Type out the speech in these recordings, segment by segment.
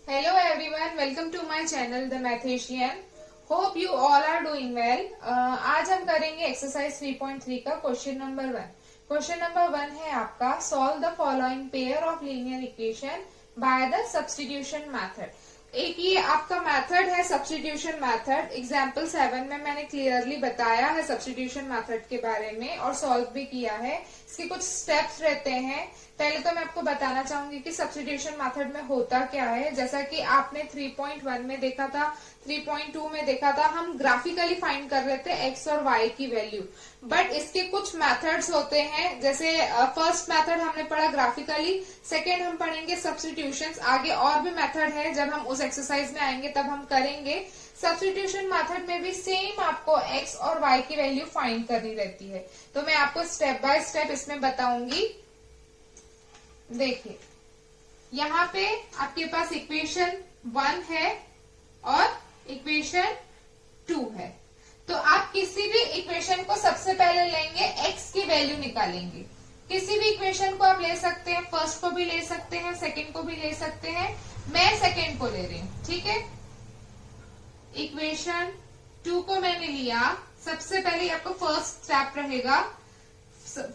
Hello everyone, welcome to my channel The Mathesian. Hope you all are doing well. आज हम करेंगे exercise 3.3 का question number 1. Question number 1 है आपका solve the following pair of linear equation by the substitution method. एक ये आपका method है सब्स्टिट्यूशन मेथड. एग्जाम्पल 7 में मैंने क्लियरली बताया है सब्स्टिट्यूशन मेथड के बारे में और सॉल्व भी किया है. इसके कुछ स्टेप्स रहते हैं. पहले तो मैं आपको बताना चाहूंगी कि सब्स्टिट्यूशन मेथड में होता क्या है. जैसा कि आपने 3.1 में देखा था, 3.2 में देखा था, हम ग्राफिकली फाइंड कर रहे थे एक्स और वाई की वैल्यू. बट इसके कुछ मेथड्स होते हैं. जैसे फर्स्ट मेथड हमने पढ़ा ग्राफिकली, सेकेंड हम पढ़ेंगे सब्स्टिट्यूशंस. आगे और भी मेथड है, जब हम उस एक्सरसाइज में आएंगे तब हम करेंगे. सब्स्टिट्यूशन मेथड में भी सेम आपको एक्स और वाई की वैल्यू फाइंड करनी रहती है. तो मैं आपको स्टेप बाय स्टेप इसमें बताऊंगी. देखिए, यहाँ पे आपके पास इक्वेशन 1 है और इक्वेशन 2 है. तो आप किसी भी इक्वेशन को सबसे पहले लेंगे, एक्स की वैल्यू निकालेंगे. किसी भी इक्वेशन को आप ले सकते हैं, फर्स्ट को भी ले सकते हैं, सेकंड को भी ले सकते हैं. मैं सेकंड को ले रही हूं, ठीक है. इक्वेशन 2 को मैंने लिया. सबसे पहले आपको फर्स्ट स्टेप रहेगा.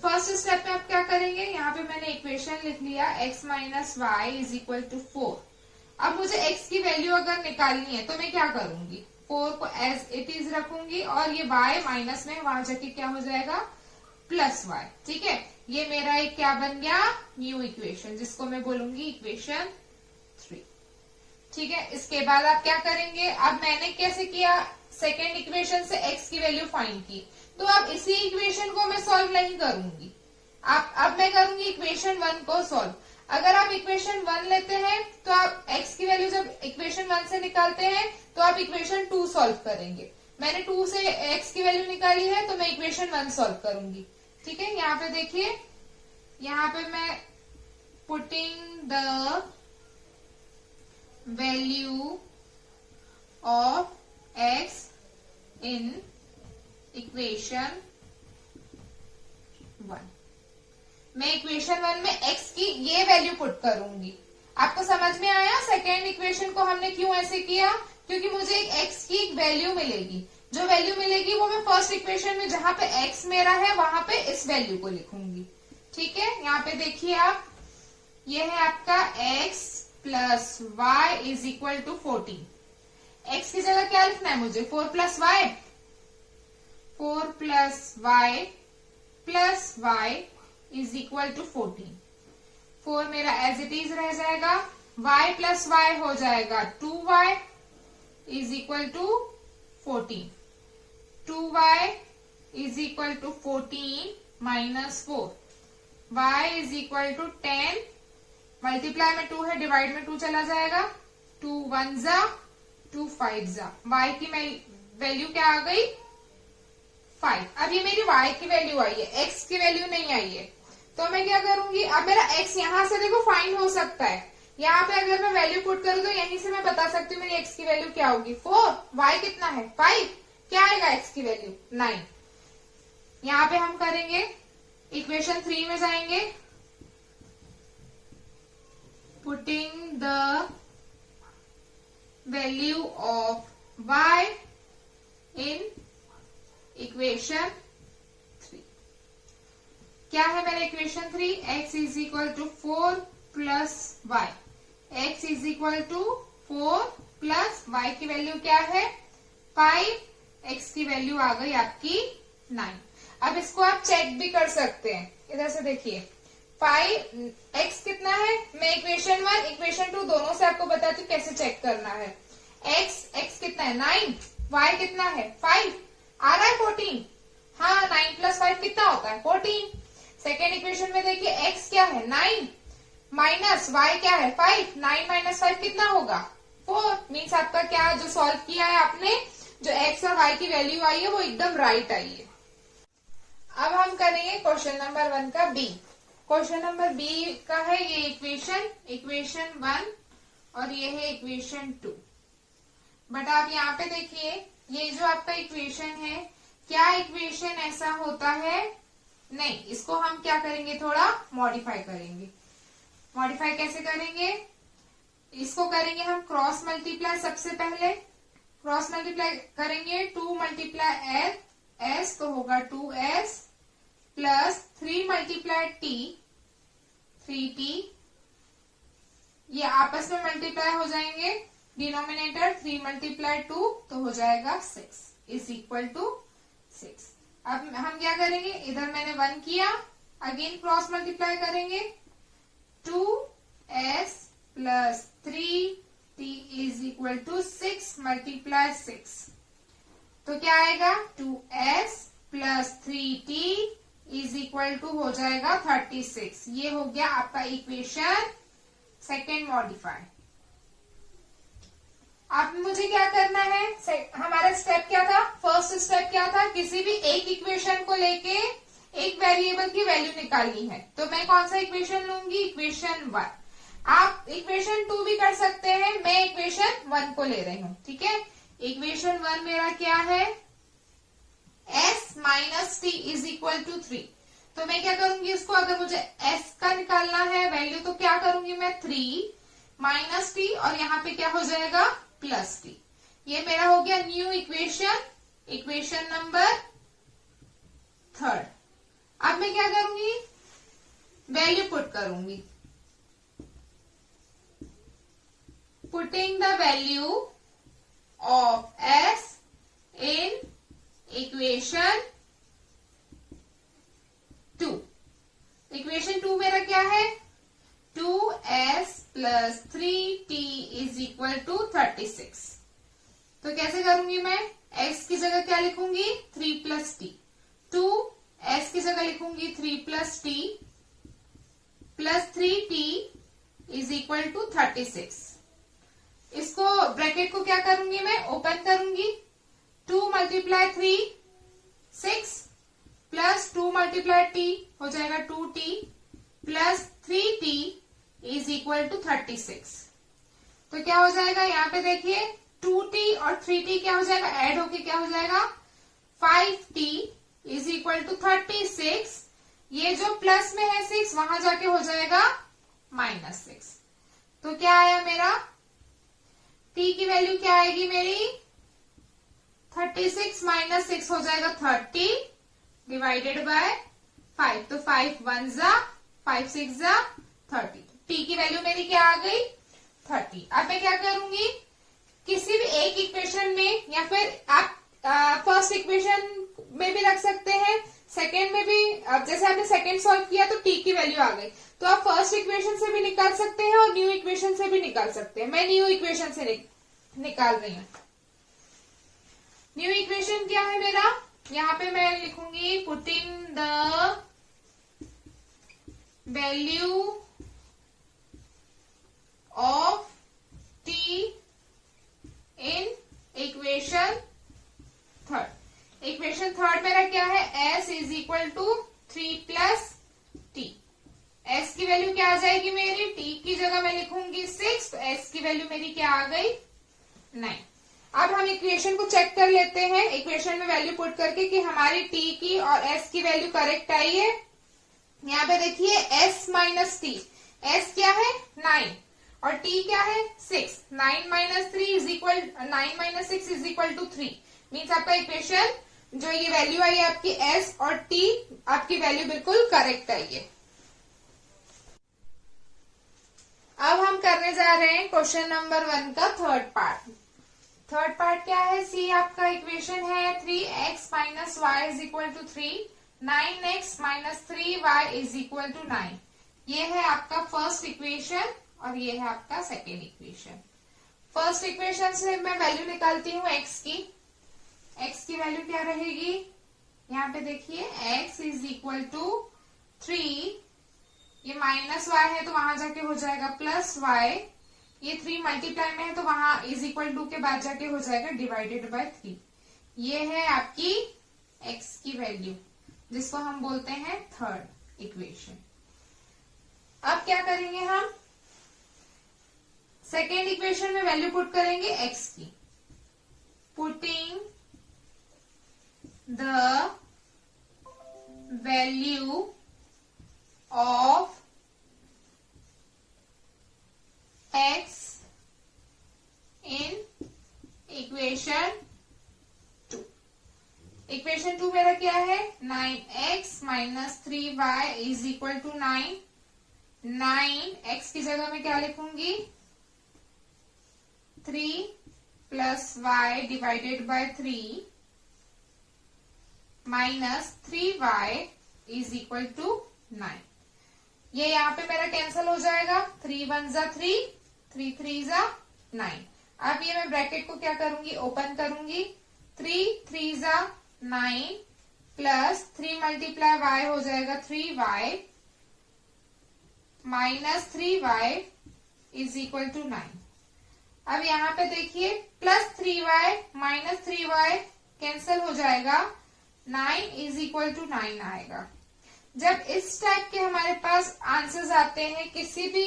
फर्स्ट स्टेप में आप क्या करेंगे, यहाँ पे मैंने इक्वेशन लिख लिया x minus y is equal to 4. अब मुझे x की वैल्यू अगर निकालनी है तो मैं क्या करूंगी, 4 को एज इट इज रखूंगी और ये y माइनस में वहां जाके क्या हो जाएगा, प्लस y. ठीक है, ये मेरा एक क्या बन गया, न्यू इक्वेशन, जिसको मैं बोलूंगी इक्वेशन 3. ठीक है, इसके बाद आप क्या करेंगे, अब मैंने कैसे किया, सेकेंड इक्वेशन से x की वैल्यू फाइंड की. तो अब इसी इक्वेशन को मैं सॉल्व नहीं करूंगी. अब मैं करूंगी इक्वेशन 1 को सॉल्व. अगर आप इक्वेशन 1 लेते हैं तो आप x की वैल्यू जब इक्वेशन 1 से निकालते हैं तो आप इक्वेशन 2 सॉल्व करेंगे. मैंने 2 से x की वैल्यू निकाली है तो मैं इक्वेशन 1 सॉल्व करूंगी. ठीक है, यहाँ पे देखिए, यहाँ पे मैं putting the value of x in equation 1. मैं इक्वेशन 1 में x की ये वैल्यू पुट करूंगी. आपको समझ में आया सेकेंड इक्वेशन को हमने क्यों ऐसे किया, क्योंकि मुझे एक x की एक वैल्यू मिलेगी. जो वैल्यू मिलेगी वो मैं फर्स्ट इक्वेशन में जहां पे x मेरा है वहां पे इस वैल्यू को लिखूंगी. ठीक है, यहाँ पे देखिए आप, ये है आपका x plus y is equal to 14. x की जगह क्या लिखना है मुझे, 4 plus y, 4 plus y is equal to 14. 4 मेरा एज इट इज रह जाएगा. y प्लस वाई हो जाएगा 2y is equal to 14. 2y is equal to 14 minus 4. y is equal to 10. Multiply में 2 है, डिवाइड में 2 चला जाएगा. 2 1 जा, 2 5 जा. y की वैल्यू क्या आ गई, 5. अब ये मेरी y की वैल्यू आई है, x की वैल्यू नहीं आई है. तो मैं क्या करूंगी, अब मेरा x यहां से देखो फाइंड हो सकता है. यहाँ पे अगर मैं वैल्यू पुट करूँ तो यहीं से मैं बता सकती हूँ मेरी x की वैल्यू क्या होगी, 4. y कितना है, 5. क्या आएगा x की वैल्यू, 9. यहाँ पे हम करेंगे इक्वेशन 3 में जाएंगे. Putting the value of y in equation 3. क्या है मेरा equation 3, x is equal to 4 plus y. x is equal to 4 plus y की वैल्यू क्या है, 5. x की वैल्यू आ गई आपकी 9. अब इसको आप चेक भी कर सकते हैं. इधर से देखिए, 5 x कितना है, मैं इक्वेशन 1 इक्वेशन 2 दोनों से आपको बताती हूँ कैसे चेक करना है. x कितना है 9, y कितना है 5, आ रहा है 14. हाँ, 9 प्लस 5 कितना होता है 14. सेकेंड इक्वेशन में देखिए x क्या है 9 माइनस y क्या है 5. 9 माइनस 5 कितना होगा 4. मीन्स आपका क्या जो सॉल्व किया है आपने, जो x और y की वैल्यू आई है वो एकदम राइट आई है. अब हम करेंगे क्वेश्चन नंबर 1 का b. क्वेश्चन नंबर b का है ये इक्वेशन 1 और ये है इक्वेशन 2. बट आप यहाँ पे देखिए, ये जो आपका इक्वेशन है, क्या इक्वेशन ऐसा होता है, नहीं, इसको हम क्या करेंगे, थोड़ा मॉडिफाई करेंगे. मॉडिफाई कैसे करेंगे, इसको करेंगे हम क्रॉस मल्टीप्लाई। सबसे पहले क्रॉस मल्टीप्लाई करेंगे, 2 मल्टीप्लाई एस तो होगा 2s plus 3 multiply T 3t, ये आपस में मल्टीप्लाई हो जाएंगे, डिनोमिनेटर 3 मल्टीप्लाई 2 तो हो जाएगा 6 इज इक्वल टू 6। अब हम क्या करेंगे, इधर मैंने 1 किया, अगेन क्रॉस मल्टीप्लाई करेंगे, 2s plus 3t is equal to 6 multiply 6, तो क्या आएगा 2s plus 3t is equal to हो जाएगा 36। ये हो गया आपका इक्वेशन सेकेंड मॉडिफाई। अब मुझे क्या करना है, हमारा स्टेप क्या था, फर्स्ट स्टेप क्या था, किसी भी एक इक्वेशन को लेके एक वेरिएबल की वैल्यू निकालनी है। तो मैं कौन सा इक्वेशन लूंगी, इक्वेशन 1। आप इक्वेशन 2 भी कर सकते हैं, मैं इक्वेशन 1 को ले रही हूं, ठीक है। इक्वेशन 1 मेरा क्या है, s minus t is equal to 3। तो मैं क्या करूंगी, इसको अगर मुझे s का निकालना है वैल्यू तो क्या करूंगी मैं, 3 माइनस टी और यहाँ पे क्या हो जाएगा प्लस टी। ये मेरा हो गया न्यू इक्वेशन, इक्वेशन नंबर 3। अब मैं क्या करूंगी, वैल्यू पुट करूंगी, putting the value of s in equation 2। Equation 2 मेरा क्या है, 2s plus 3t is equal to 36। तो कैसे करूंगी मैं, x की जगह क्या लिखूंगी, 3 प्लस टी, 2s की जगह लिखूंगी 3 plus t plus 3t is equal to 36। इसको ब्रैकेट को क्या करूंगी मैं, ओपन करूंगी, 2 मल्टीप्लाई 3 6 प्लस 2 मल्टीप्लाई टी हो जाएगा 2t plus 3t is equal to 36। तो क्या हो जाएगा, यहाँ पे देखिए 2t और 3t क्या हो जाएगा, ऐड होके क्या हो जाएगा 5t इज इक्वल टू 36। ये जो प्लस में है 6 वहां जाके हो जाएगा -6। तो क्या आया मेरा, t की वैल्यू क्या आएगी मेरी, 36 माइनस 6 हो जाएगा 30 डिवाइडेड बाय 5। तो 5 1 जा 5 6 जा 30। t की वैल्यू मेरी क्या आ गई 30। अब मैं क्या करूंगी, किसी भी एक इक्वेशन में, या फिर आप फर्स्ट इक्वेशन में भी रख सकते हैं, सेकेंड में भी। अब जैसे आपने सेकेंड सॉल्व किया तो t की वैल्यू आ गई, तो आप फर्स्ट इक्वेशन से भी निकाल सकते हैं और न्यू इक्वेशन से भी निकाल सकते हैं। मैं न्यू इक्वेशन से निकाल रही हूं। न्यू इक्वेशन क्या है मेरा, यहाँ पे मैं लिखूंगी, putting the value of t in equation 3। Equation 3 मेरा क्या है, s is equal to 3 plus t. s की वैल्यू क्या आ जाएगी मेरी, t की जगह मैं लिखूंगी 6, तो s की वैल्यू मेरी क्या आ गई 9। अब हम इक्वेशन को चेक कर लेते हैं, इक्वेशन में वैल्यू पुट करके कि हमारी t की और s की वैल्यू करेक्ट आई है। यहाँ पे देखिए s माइनस टी, s क्या है 9 और t क्या है 6। 9 minus 3 is equal 9 minus 6 is equal to 3। Means आपका इक्वेशन जो ये वैल्यू आई है आपकी s और t, आपकी वैल्यू बिल्कुल करेक्ट आई है। अब हम करने जा रहे हैं क्वेश्चन नंबर 1 का थर्ड पार्ट। थर्ड पार्ट क्या है, सी आपका इक्वेशन है 3x minus y is equal to 3, 9x minus 3y is equal to 9। ये है आपका फर्स्ट इक्वेशन और ये है आपका सेकेंड इक्वेशन। फर्स्ट इक्वेशन से मैं वैल्यू निकालती हूँ x की। x की वैल्यू क्या रहेगी, यहाँ पे देखिए x इज इक्वल टू 3, ये माइनस y है तो वहां जाके हो जाएगा प्लस y, ये 3 मल्टीप्लाई में है तो वहां इज इक्वल टू के बाद जाके हो जाएगा डिवाइडेड बाय 3। ये है आपकी x की वैल्यू, जिसको हम बोलते हैं थर्ड इक्वेशन। अब क्या करेंगे हम, सेकेंड इक्वेशन में वैल्यू पुट करेंगे x की, putting the value of x equation 2। Equation 2 मेरा क्या है, 9x minus 3y is equal to 9। 9x की जगह मैं क्या लिखूंगी, 3 plus y divided by 3 minus 3y is equal to 9। ये यहाँ पे मेरा कैंसिल हो जाएगा, 3 1 जा 3, 3 3 जा 9। अब ये मैं ब्रैकेट को क्या करूंगी, ओपन करूंगी, 3 3 जा 9 प्लस 3 मल्टीप्लाई y हो जाएगा 3y minus 3y is equal to 9। अब यहाँ पे देखिए plus 3y minus 3y cancel हो जाएगा, 9 इज इक्वल टू 9 आएगा। जब इस टाइप के हमारे पास आंसर्स आते हैं, किसी भी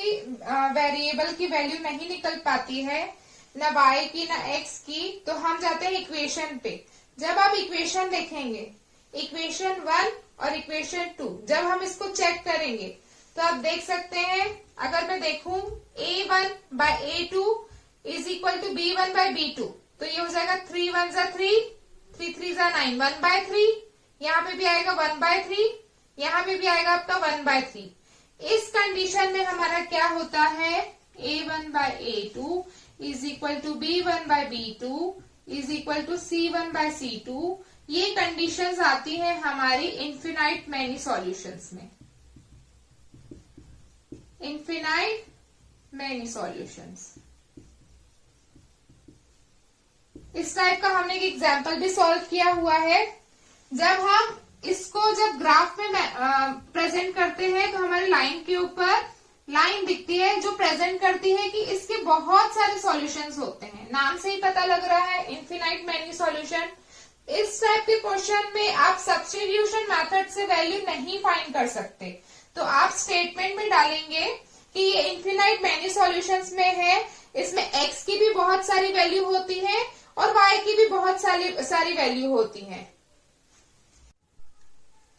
वेरिएबल की वैल्यू नहीं निकल पाती है, ना y की ना x की, तो हम जाते हैं इक्वेशन पे। जब आप इक्वेशन देखेंगे, इक्वेशन 1 और इक्वेशन 2, जब हम इसको चेक करेंगे तो आप देख सकते हैं, अगर मैं देखूं a1 by a2 is equal to b1 by b2, तो ये हो जाएगा 3 1 जा 3, 3 3 जा 9, 1 बाय 3, यहाँ पे भी आएगा 1 बाय 3, यहाँ पे भी आएगा आपका 1 बाय 3। इस कंडीशन में हमारा क्या होता है, a1 by a2 is equal to b1 by b2 is equal to c1 by c2। ये कंडीशंस आती हैं हमारी इनफिनाइट मैनी सॉल्यूशंस में, इनफिनाइट मैनी सॉल्यूशंस। इस टाइप का हमने एक एग्जाम्पल भी सॉल्व किया हुआ है। जब हम इसको जब ग्राफ में प्रेजेंट करते हैं तो हमारी लाइन के ऊपर लाइन दिखती है जो प्रेजेंट करती है कि इसके बहुत सारे सॉल्यूशंस होते हैं। नाम से ही पता लग रहा है, इनफिनाइट मैनी सॉल्यूशन। इस टाइप के क्वेश्चन में आप सब्स्टिट्यूशन मेथड से वैल्यू नहीं फाइंड कर सकते, तो आप स्टेटमेंट में डालेंगे कि ये इनफिनाइट मैनी सॉल्यूशंस में है, इसमें x की भी बहुत सारी वैल्यू होती है और y की भी बहुत सारी वैल्यू होती है।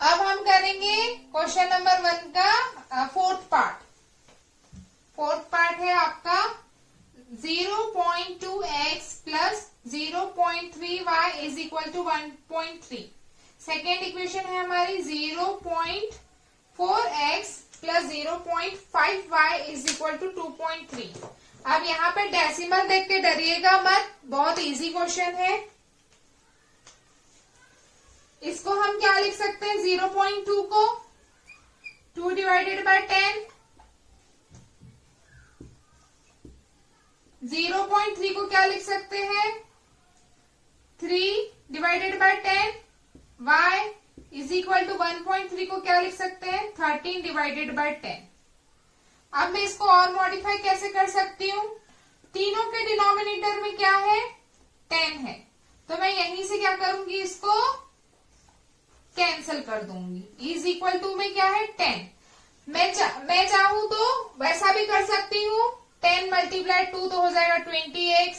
अब हम करेंगे क्वेश्चन नंबर 1 का फोर्थ पार्ट। फोर्थ पार्ट है आपका 0.2x plus 0.3y is equal to 1.3। Second equation है हमारी 0.4x plus 0.5y is equal to 2.3। अब यहाँ पे डेसिमल देख के डरिएगा मत, बहुत इजी क्वेश्चन है। इसको हम क्या लिख सकते हैं, 0.2 को 2 डिवाइडेड बाय 10, 0.3 को क्या लिख सकते हैं, 3 divided by 10, y is equal to 1.3 को क्या लिख सकते हैं, 13 डिवाइडेड बाय 10। अब मैं इसको और मॉडिफाई कैसे कर सकती हूँ, तीनों के डिनोमिनेटर में क्या है, 10 है, तो मैं यहीं से क्या करूंगी, इसको कैंसिल कर दूंगी। इज इक्वल टू में क्या है, 10। मैं चाहूं तो वैसा भी कर सकती हूँ, 10 मल्टीप्लाई 2 तो हो जाएगा 20x,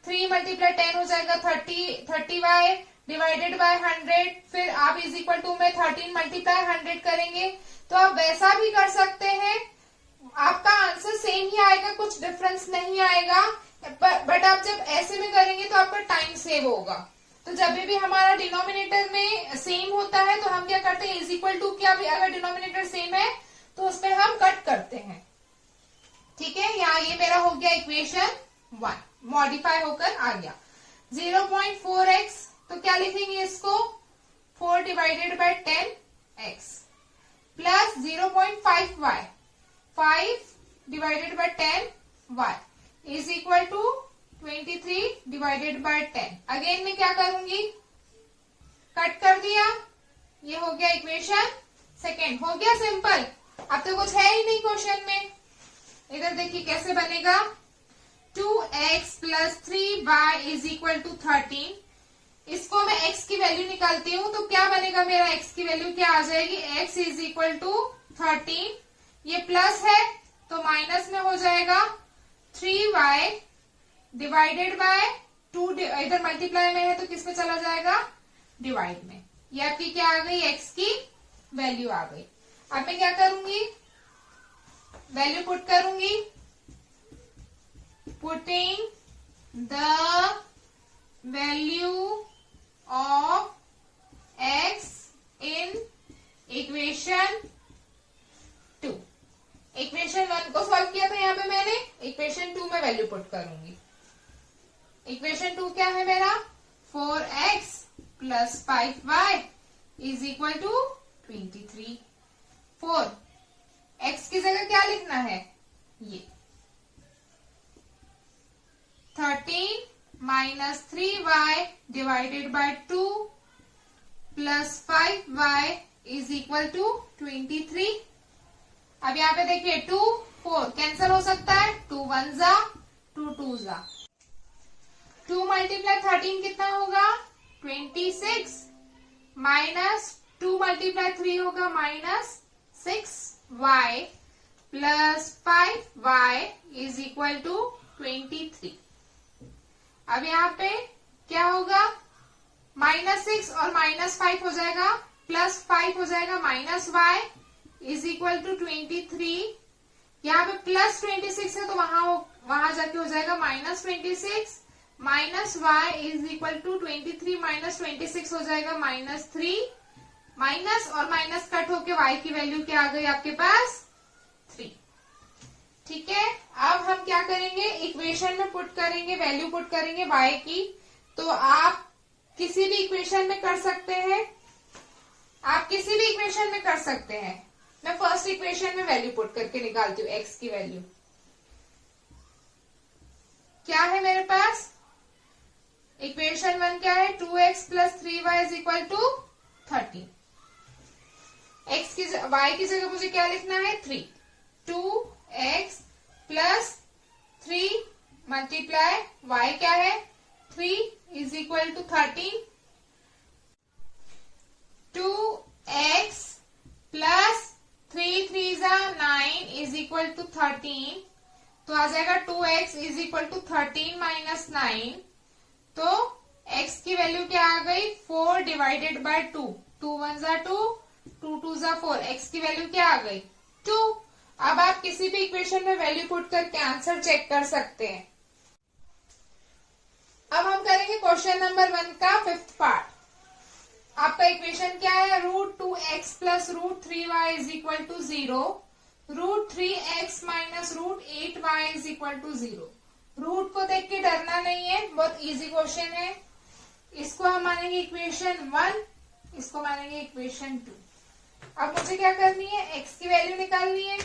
3 मल्टीप्लाई 10 हो जाएगा 30y डिवाइडेड बाय 100, फिर आप इज इक्वल टू में 13 मल्टीप्लाई 100 करेंगे, तो आप वैसा भी कर सकते हैं। आपका आंसर सेम ही आएगा, कुछ डिफरेंस नहीं आएगा, बट आप जब ऐसे में करेंगे तो आपका टाइम सेव होगा। तो जब भी हमारा डिनोमिनेटर में सेम होता है तो हम क्या करते हैं, इज इक्वल टू क्या भी अगर डिनोमिनेटर सेम है तो उसमें हम कट करते हैं। ठीक है, यहाँ ये मेरा हो गया इक्वेशन 1, मॉडिफाई होकर आ गया। 0.4x तो क्या लिखेंगे इसको, 4 divided by 10x plus 0.5y, 5 divided by 10y is equal to 23 divided by 10। Again मैं क्या करूंगी, कट कर दिया, ये हो गया इक्वेशन सेकेंड। हो गया सिंपल, अब तो कुछ है ही नहीं क्वेश्चन में। इधर देखिए कैसे बनेगा, 2x plus 3y is equal to 13। इसको मैं x की वैल्यू निकालती हूँ तो क्या बनेगा, मेरा x की वैल्यू क्या आ जाएगी, x इज इक्वल टू 13, ये प्लस है तो माइनस में हो जाएगा 3y डिवाइडेड बाय 2, इधर मल्टीप्लाई में है तो किस में चला जाएगा, डिवाइड में। ये आपकी क्या आ गई, x की वैल्यू आ गई। अब मैं क्या करूंगी, वैल्यू पुट करूंगी, putting the value of x in equation 2। Equation 1 को सॉल्व किया था यहाँ पे मैंने, इक्वेशन 2 में वैल्यू पुट करूंगी। इक्वेशन 2 क्या है मेरा, 4x plus 5y is equal to 23। 4 x की जगह क्या लिखना है, ये 13 minus 3y divided by 2 plus 5y is equal to 23। अब यहाँ पे देखिए 2 4 कैंसिल हो सकता है, 2 1 जा 2 2 जा, 2 मल्टीप्लाई 13 कितना होगा 26 माइनस 2 मल्टीप्लाई 3 होगा minus 6y plus 5y is equal to 23। अब यहाँ पे क्या होगा, -6 और -5 हो जाएगा, +5 हो जाएगा, -y इज इक्वल टू 23। यहाँ पे +26 है तो वहां जाके हो जाएगा -26, minus y is equal to 23 minus 26 हो जाएगा -3, माइनस और माइनस कट होके y की वैल्यू क्या आ गई आपके पास 3। ठीक है, अब हम क्या करेंगे, इक्वेशन में पुट करेंगे, वैल्यू पुट करेंगे y की। तो आप किसी भी इक्वेशन में कर सकते हैं, आप किसी भी इक्वेशन में कर सकते हैं। मैं फर्स्ट इक्वेशन में वैल्यू पुट करके निकालती हूँ, x की वैल्यू क्या है मेरे पास, इक्वेशन 1 क्या है, 2x plus 3y is equal to 13। x की y की जगह मुझे क्या लिखना है 3, 2x प्लस 3 मल्टीप्लाई y क्या है 3 is equal to 13, 2x plus 3 3 जा 9 इज इक्वल टू 13। तो आ जाएगा 2x is equal to 13 minus 9। तो x की वैल्यू क्या आ गई 4 डिवाइडेड बाय 2, 2 1 जा 2, 2 2 जा 4, x की वैल्यू क्या आ गई 2। अब आप किसी भी इक्वेशन में वैल्यू पुट करके आंसर चेक कर सकते हैं। अब हम करेंगे क्वेश्चन नंबर 1 का 5th पार्ट। आपका इक्वेशन क्या है, √2x plus √3y is equal to 0, √3x minus √8y is equal to 0। Root को देख के डरना नहीं है, बहुत इजी क्वेश्चन है। इसको हम मानेंगे इक्वेशन 1, इसको मानेंगे इक्वेशन 2। अब मुझे क्या करनी है, x की वैल्यू निकालनी है,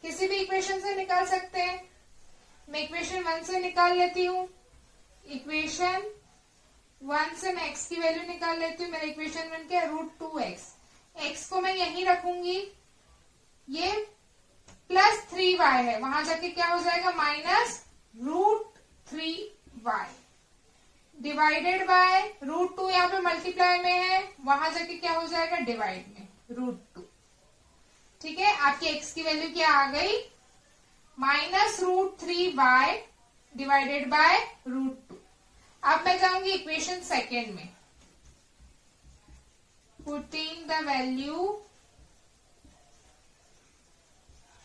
किसी भी इक्वेशन से निकाल सकते हैं। मैं इक्वेशन 1 से निकाल लेती हूँ, इक्वेशन 1 से मैं x की वैल्यू निकाल लेती हूँ। मेरा इक्वेशन 1 क्या है √2x, x को मैं यहीं रखूंगी, ये प्लस 3y है, वहां जाके क्या हो जाएगा -√3y डिवाइडेड बाय √2, यहाँ पे मल्टीप्लाई में है, वहां जाके क्या हो जाएगा डिवाइड में √2। ठीक है, आपकी x की वैल्यू क्या आ गई -√3y डिवाइडेड बाय √2। अब मैं जाऊंगी इक्वेशन 2 में, putting the value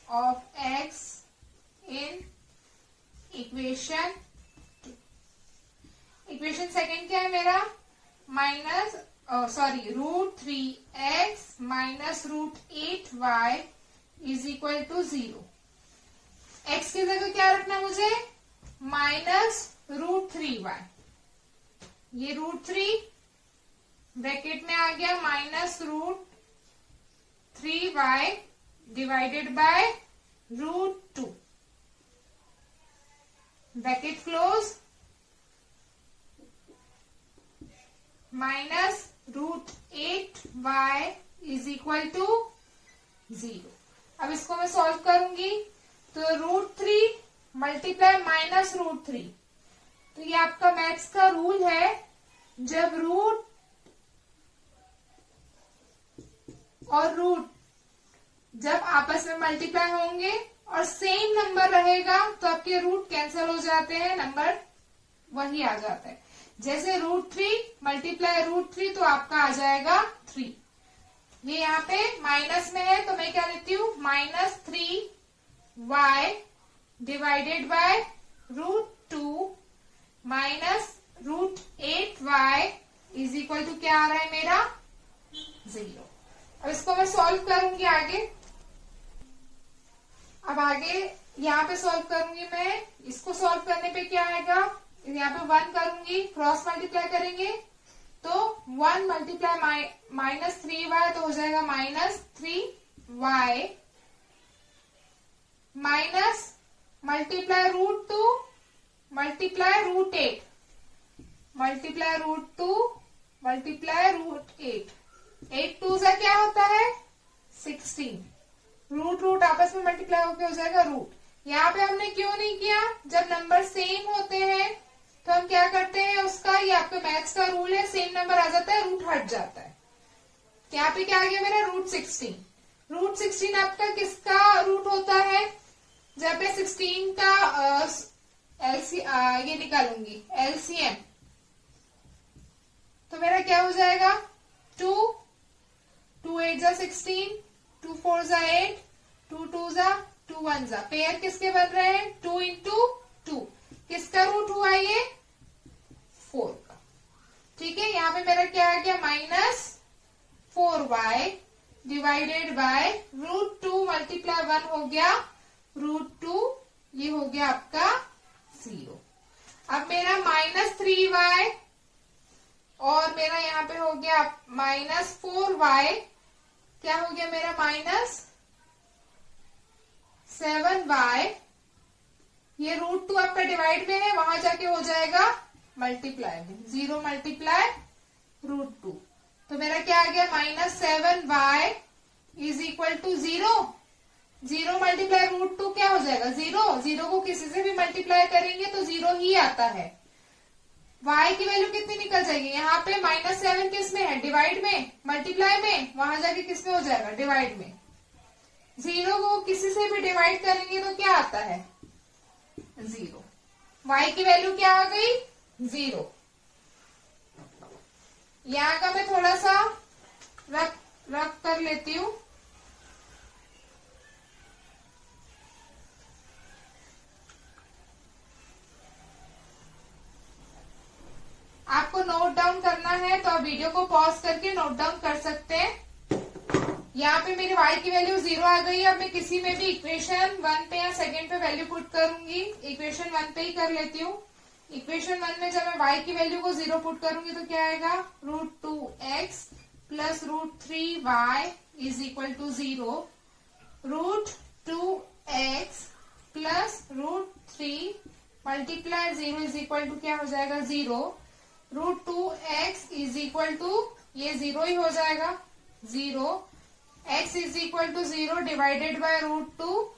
of x in equation 2। Equation 2 क्या है मेरा √3x minus √8y is equal to 0। x की जगह क्या रखना मुझे -√3y, ये √3 ब्रैकेट में आ गया -√3y divided by √2, bracket close, -√8y is equal to 0। अब इसको मैं सॉल्व करूंगी, तो √3 मल्टीप्लाई -√3, तो ये आपका मैथ्स का रूल है, जब रूट और रूट जब आपस में मल्टीप्लाई होंगे और सेम नंबर रहेगा तो आपके रूट कैंसिल हो जाते हैं, नंबर वही आ जाता है। जैसे √3 मल्टीप्लाई √3 तो आपका आ जाएगा 3। ये यहाँ पे माइनस में है तो मैं क्या लेती हूँ -3y divided by √2 minus √8y is equal to क्या आ रहा है मेरा 0। अब इसको मैं सॉल्व करूंगी आगे। अब आगे यहाँ पे सॉल्व करूंगी मैं। इसको सॉल्व करने पे क्या आएगा, यहाँ पे 1 करूंगी, क्रॉस मल्टीप्लाई करेंगे तो 1 मल्टीप्लाई -3y तो हो जाएगा -3y minus multiply √2 multiply √8 multiply √2 multiply √8। 8 2 से क्या होता है 16। रूट आपस में मल्टीप्लाई होकर हो जाएगा रूट। यहाँ पे हमने क्यों नहीं किया, जब नंबर सेम होते हैं तो हम क्या करते हैं उसका, ये आपके मैथ्स का रूल है, सेम नंबर आ जाता है रूट हट जाता है। यहाँ पे क्या आ गया मेरा √16। √16 आपका किसका रूट होता है, जब मैं 16 का ये निकालूंगी एलसीएम तो मेरा क्या हो जाएगा 2 2 8 जा 16, 2 4 जा 8, 2 2 जा 2 1 जा। पेयर किसके बन रहे हैं 2 इंटू 2। किसका रूट हुआ ये 4 का। ठीक है, यहाँ पे मेरा क्या आ गया -4y डिवाइडेड बाय √2 मल्टीप्लाई 1 हो गया √2, ये हो गया आपका 0। अब मेरा -3y और मेरा यहाँ पे हो गया -4y, क्या हो गया मेरा -7y। ये √2 आपका डिवाइड में है, वहां जाके हो जाएगा मल्टीप्लाई में, 0 मल्टीप्लाई √2 तो मेरा क्या आ गया -7y is equal to 0। 0 multiply √2 क्या हो जाएगा 0। 0 को किसी से भी मल्टीप्लाई करेंगे तो 0 ही आता है। y की वैल्यू कितनी निकल जाएगी, यहाँ पे -7 किस में है डिवाइड में, मल्टीप्लाई में, वहां जाके किस में हो जाएगा डिवाइड में। 0 को किसी से भी डिवाइड करेंगे तो क्या आता है 0। y की वैल्यू क्या आ गई 0। यहाँ का मैं थोड़ा सा रख कर लेती हूं। आपको नोट डाउन करना है तो आप वीडियो को पॉज करके नोट डाउन कर सकते हैं। यहाँ पे मेरे y की वैल्यू 0 आ गई। अब मैं किसी में भी इक्वेशन 1 पे या सेकंड पे वैल्यू पुट करूंगी। इक्वेशन 1 पे ही कर लेती हूँ। इक्वेशन 1 में जब मैं y की वैल्यू को 0 पुट करूंगी तो क्या आएगा √2x plus √3y is equal to 0। √2x plus √3 multiply 0 is equal to क्या हो जाएगा 0। √2x इज इक्वल टू ये 0 ही हो जाएगा 0। x is equal to 0 divided by √2 तो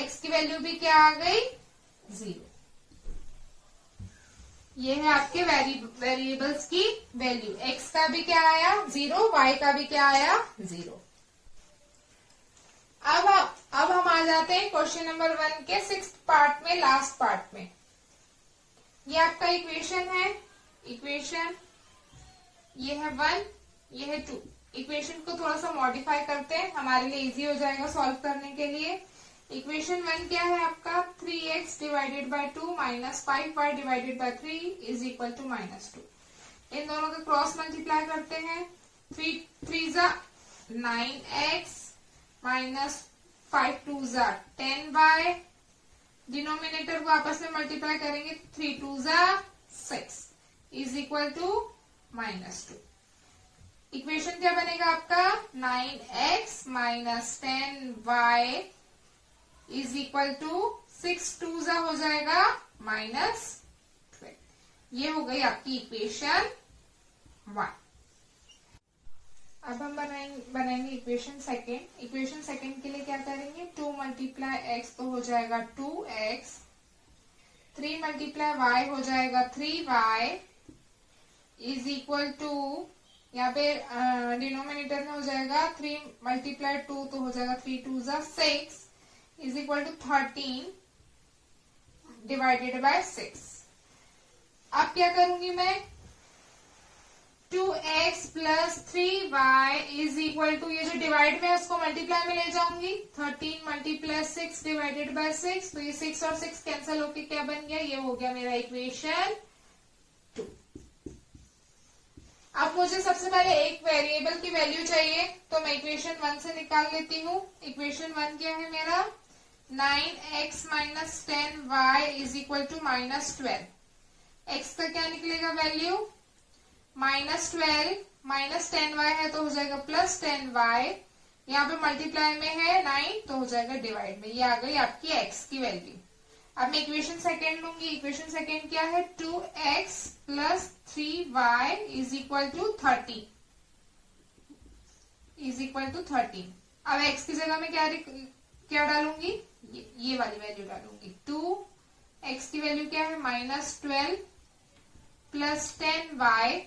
x की वैल्यू भी क्या आ गई 0। ये है आपके वेरिएबल्स की वैल्यू। x का भी क्या आया 0, y का भी क्या आया 0। अब हम आ जाते हैं क्वेश्चन नंबर 1 के 6th पार्ट में, लास्ट पार्ट में। ये आपका इक्वेशन है, इक्वेशन ये है 1, ये है 2। इक्वेशन को थोड़ा सा मॉडिफाई करते हैं, हमारे लिए इजी हो जाएगा सॉल्व करने के लिए। इक्वेशन 1 क्या है आपका 3x divided by 2 minus 5y divided by 3 is equal to -2। इन दोनों का क्रॉस मल्टीप्लाई करते हैं। 3 जा 9x माइनस 5 2 जा 10y, डिनोमिनेटर को आपस में मल्टीप्लाई करेंगे 3 2 जा 6 इज इक्वल टू -2। इक्वेशन क्या बनेगा आपका 9x minus 10y is equal to 6 2 जा हो जाएगा -12। ये हो गई आपकी इक्वेशन 1। अब हम बनाएंगे इक्वेशन सेकेंड। इक्वेशन सेकेंड के लिए क्या करेंगे 2 मल्टीप्लाई x तो हो जाएगा 2x, 3 मल्टीप्लाई y हो जाएगा 3y इज इक्वल टू, यहाँ पे डिनोमिनेटर में हो जाएगा 3 मल्टीप्लाई 2 तो हो जाएगा 3 2 जा 6 is equal to 13 divided by 6। अब क्या करूंगी मैं 2x plus 3y is equal to, ये जो डिवाइड में है उसको मल्टीप्लाई में ले जाऊंगी। 13 मल्टीप्लाई 6 डिवाइडेड बाय 6 तो ये 6 और 6 कैंसिल होके क्या बन गया, ये हो गया मेरा इक्वेशन 2। अब मुझे सबसे पहले एक वेरिएबल की वैल्यू चाहिए, तो मैं इक्वेशन 1 से निकाल लेती हूँ। इक्वेशन 1 क्या है मेरा, 9x minus 10y is equal to -12। x का क्या निकलेगा वैल्यू, -12 माइनस 10y है तो हो जाएगा +10y। यहाँ पे मल्टीप्लाई में है 9 तो हो जाएगा डिवाइड में। ये आ गई आपकी x की वैल्यू। अब मैं इक्वेशन सेकेंड लूंगी। इक्वेशन सेकेंड क्या है, 2x plus 3y is equal to 30 अब x की जगह में क्या डालूंगी, ये वाली वैल्यू डालूंगी। 2x की वैल्यू क्या है, -12 plus 10y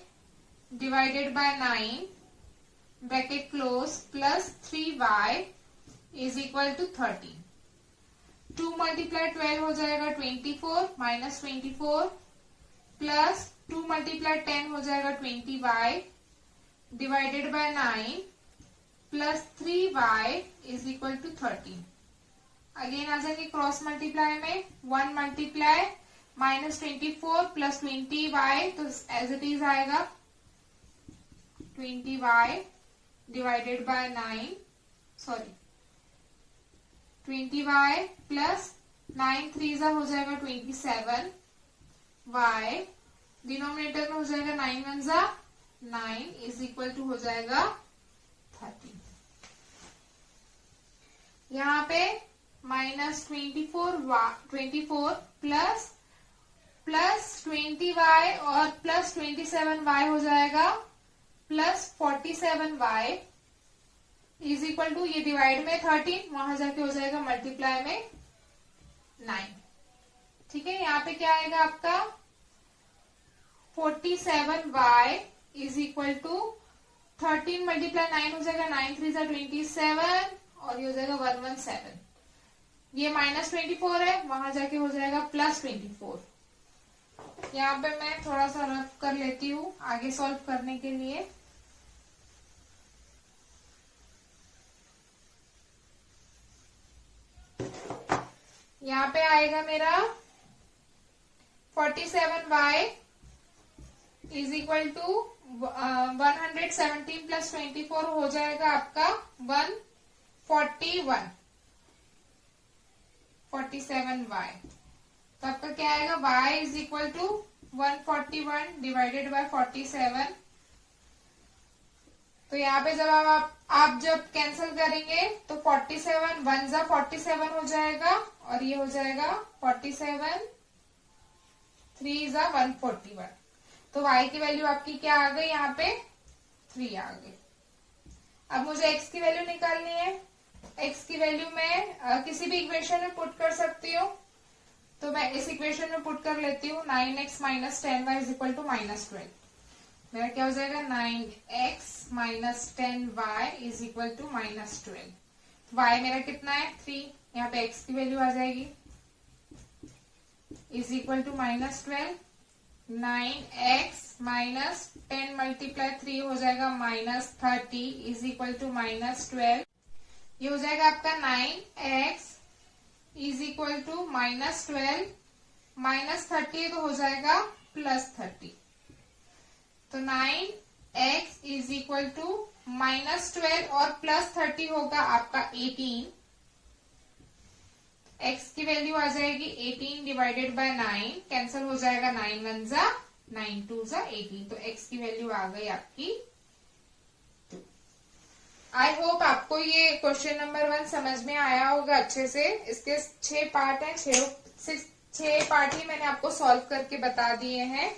divided by 9 bracket close plus 3y is equal to 30। 2 multiply 12 हो जाएगा 24 माइनस 24 प्लस 2 मल्टीप्लाई 10 हो जाएगा 20y divided by 9 plus 3y is equal to 30। Again आ जाएंगे क्रॉस मल्टीप्लाई में, 1 मल्टीप्लाई -24 प्लस 20y तो एज इट इज आएगा 20y divided bye 20y plus 9 3 हो जाएगा 27y, डिनोमिनेटर में हो जाएगा 9 1 9 इज इक्वल टू हो जाएगा 30। यहाँ पे -24 प्लस 20y और प्लस 27y हो जाएगा plus 47y is equal to, ये डिवाइड में 13 वहां जाके हो जाएगा मल्टीप्लाई में 9। ठीक है, यहाँ पे क्या आएगा आपका 47y is equal to 13 multiply 9 हो जाएगा 9 3 27 और ये हो जाएगा 117। ये -24 है, वहां जाके हो जाएगा +24। यहाँ पे मैं थोड़ा सा रफ कर लेती हूँ आगे सॉल्व करने के लिए। यहाँ पे आएगा मेरा 47y is equal to 117 plus 24 हो जाएगा आपका 141 47y। तो आपका क्या आएगा, y is equal to 141 divided by 47। तो यहाँ पे जब आप जब कैंसिल करेंगे तो 47 1 जा 47 हो जाएगा और ये हो जाएगा 47 3 जा 141। तो y की वैल्यू आपकी क्या आ गई, यहाँ पे 3 आ गई। अब मुझे x की वैल्यू निकालनी है। x की वैल्यू मैं किसी भी इक्वेशन में पुट कर सकती हूँ, तो मैं इस इक्वेशन में पुट कर लेती हूँ। 9x minus 10y is equal to -12। मेरा क्या हो जाएगा, 9x minus 10y is equal to -12। y मेरा कितना है 3, यहाँ पे x की वैल्यू आ जाएगी is equal to -12। 9x minus 10 multiply 3 हो जाएगा -30 इज इक्वल टू -12। ये हो जाएगा आपका 9x इज इक्वल टू -12 -30 तो हो जाएगा +30। तो 9x इज इक्वल टू -12 और +30 होगा आपका 18। x की वैल्यू आ जाएगी 18 डिवाइडेड बाय 9, कैंसिल हो जाएगा 9 1 जा 9 2 जा 18। तो x की वैल्यू आ गई आपकी 2। आई होप आपको ये क्वेश्चन नंबर 1 समझ में आया होगा अच्छे से। इसके 6 पार्ट हैं, 6 पार्ट ही मैंने आपको सॉल्व करके बता दिए हैं।